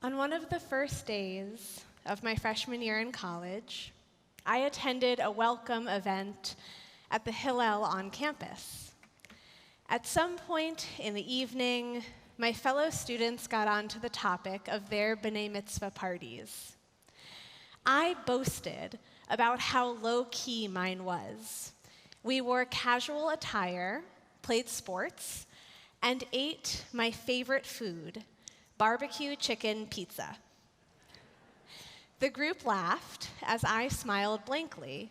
On one of the first days of my freshman year in college, I attended a welcome event at the Hillel on campus. At some point in the evening, my fellow students got onto the topic of their B'nai Mitzvah parties. I boasted about how low-key mine was. We wore casual attire, played sports, and ate my favorite food, barbecue chicken pizza. The group laughed as I smiled blankly,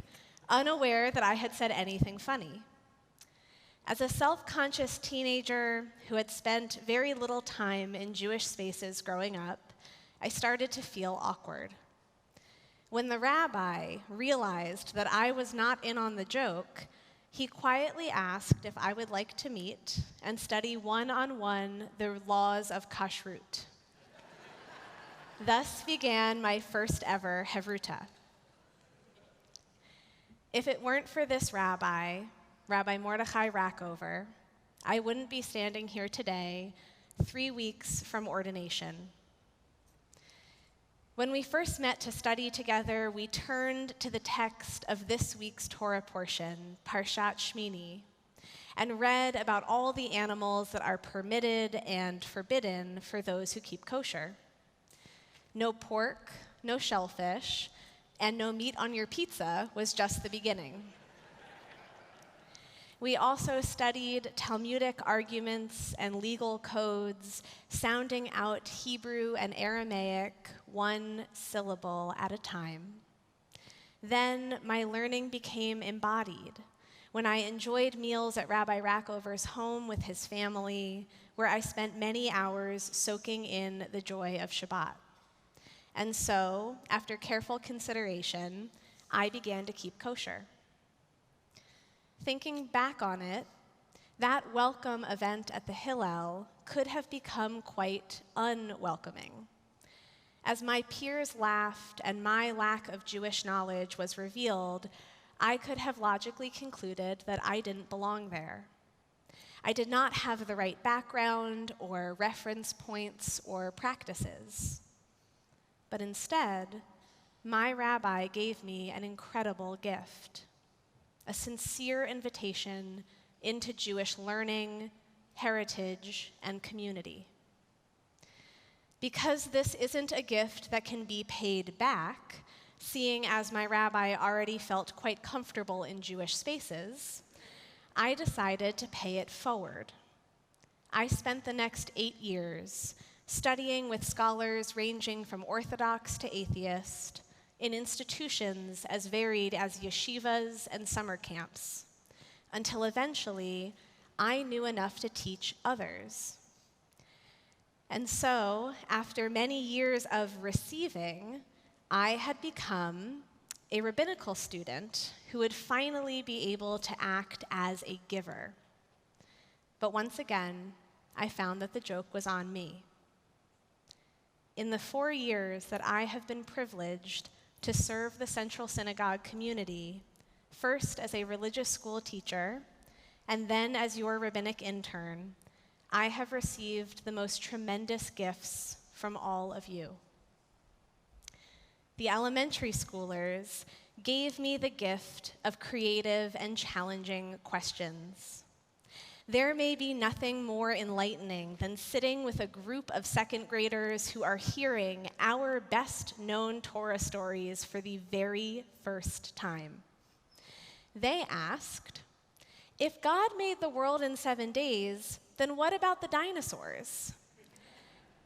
unaware that I had said anything funny. As a self-conscious teenager who had spent very little time in Jewish spaces growing up, I started to feel awkward. When the rabbi realized that I was not in on the joke, he quietly asked if I would like to meet and study one-on-one the laws of kashrut. Thus began my first ever Hevruta. If it weren't for this rabbi, Rabbi Mordechai Rackover, I wouldn't be standing here today, 3 weeks from ordination. When we first met to study together, we turned to the text of this week's Torah portion, Parshat Shmini, and read about all the animals that are permitted and forbidden for those who keep kosher. No pork, no shellfish, and no meat on your pizza was just the beginning. We also studied Talmudic arguments and legal codes, sounding out Hebrew and Aramaic one syllable at a time. Then my learning became embodied when I enjoyed meals at Rabbi Rackover's home with his family, where I spent many hours soaking in the joy of Shabbat. And so, after careful consideration, I began to keep kosher. Thinking back on it, that welcome event at the Hillel could have become quite unwelcoming. As my peers laughed and my lack of Jewish knowledge was revealed, I could have logically concluded that I didn't belong there. I did not have the right background or reference points or practices. But instead, my rabbi gave me an incredible gift. A sincere invitation into Jewish learning, heritage, and community. Because this isn't a gift that can be paid back, seeing as my rabbi already felt quite comfortable in Jewish spaces, I decided to pay it forward. I spent the next 8 years studying with scholars ranging from Orthodox to atheist, in institutions as varied as yeshivas and summer camps, until eventually I knew enough to teach others. And so, after many years of receiving, I had become a rabbinical student who would finally be able to act as a giver. But once again, I found that the joke was on me. In the 4 years that I have been privileged to serve the Central Synagogue community, first as a religious school teacher, and then as your rabbinic intern, I have received the most tremendous gifts from all of you. The elementary schoolers gave me the gift of creative and challenging questions. There may be nothing more enlightening than sitting with a group of second graders who are hearing our best known Torah stories for the very first time. They asked, if God made the world in 7 days, then what about the dinosaurs?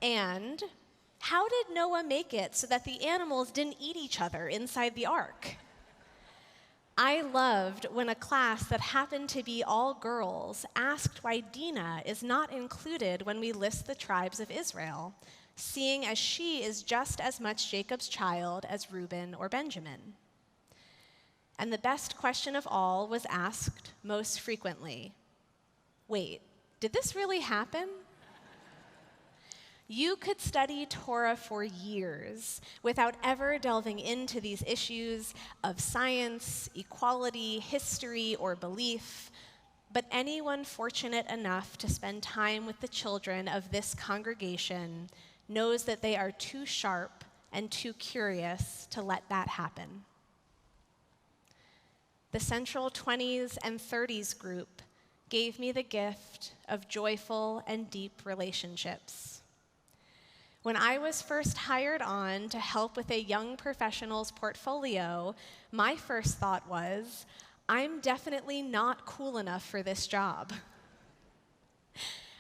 And how did Noah make it so that the animals didn't eat each other inside the ark? I loved when a class that happened to be all girls asked why Dinah is not included when we list the tribes of Israel, seeing as she is just as much Jacob's child as Reuben or Benjamin. And the best question of all was asked most frequently. Wait, did this really happen? You could study Torah for years without ever delving into these issues of science, equality, history, or belief, but anyone fortunate enough to spend time with the children of this congregation knows that they are too sharp and too curious to let that happen. The Central 20s and 30s group gave me the gift of joyful and deep relationships. When I was first hired on to help with a young professional's portfolio, my first thought was, I'm definitely not cool enough for this job.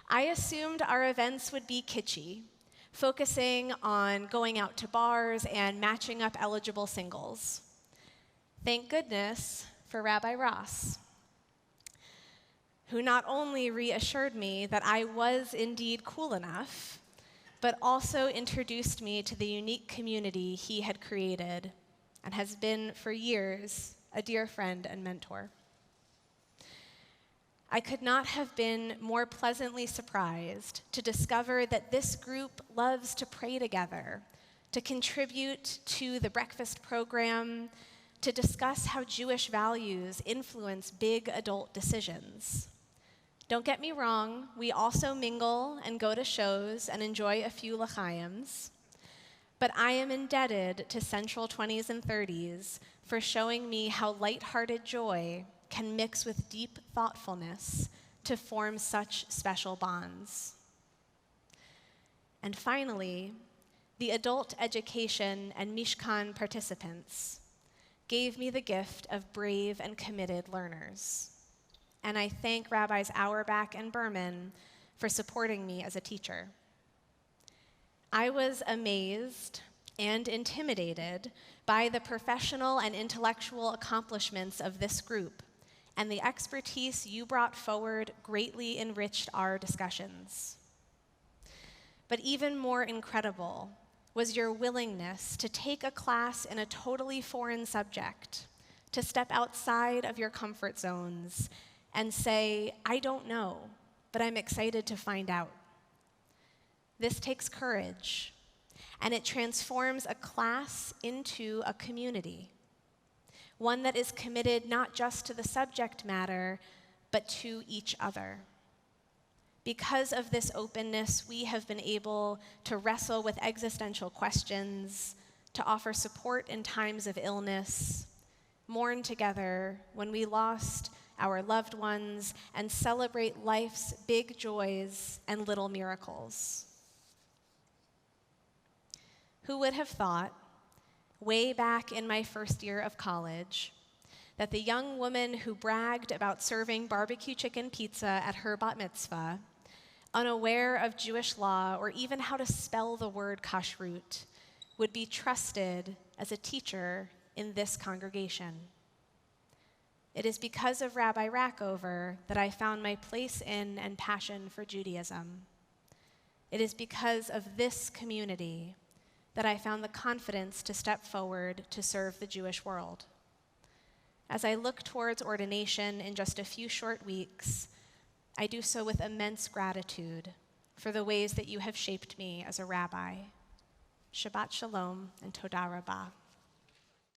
I assumed our events would be kitschy, focusing on going out to bars and matching up eligible singles. Thank goodness for Rabbi Ross, who not only reassured me that I was indeed cool enough, but also introduced me to the unique community he had created and has been for years a dear friend and mentor. I could not have been more pleasantly surprised to discover that this group loves to pray together, to contribute to the breakfast program, to discuss how Jewish values influence big adult decisions. Don't get me wrong, we also mingle and go to shows and enjoy a few l'chaims, but I am indebted to Central 20s and 30s for showing me how lighthearted joy can mix with deep thoughtfulness to form such special bonds. And finally, the adult education and Mishkan participants gave me the gift of brave and committed learners. And I thank Rabbis Auerbach and Berman for supporting me as a teacher. I was amazed and intimidated by the professional and intellectual accomplishments of this group, and the expertise you brought forward greatly enriched our discussions. But even more incredible was your willingness to take a class in a totally foreign subject, to step outside of your comfort zones and say, I don't know, but I'm excited to find out. This takes courage, and it transforms a class into a community, one that is committed not just to the subject matter, but to each other. Because of this openness, we have been able to wrestle with existential questions, to offer support in times of illness, mourn together when we lost our loved ones, and celebrate life's big joys and little miracles. Who would have thought, way back in my first year of college, that the young woman who bragged about serving barbecue chicken pizza at her bat mitzvah, unaware of Jewish law or even how to spell the word kashrut, would be trusted as a teacher in this congregation? It is because of Rabbi Rackover that I found my place in and passion for Judaism. It is because of this community that I found the confidence to step forward to serve the Jewish world. As I look towards ordination in just a few short weeks, I do so with immense gratitude for the ways that you have shaped me as a rabbi. Shabbat shalom and todah rabbah.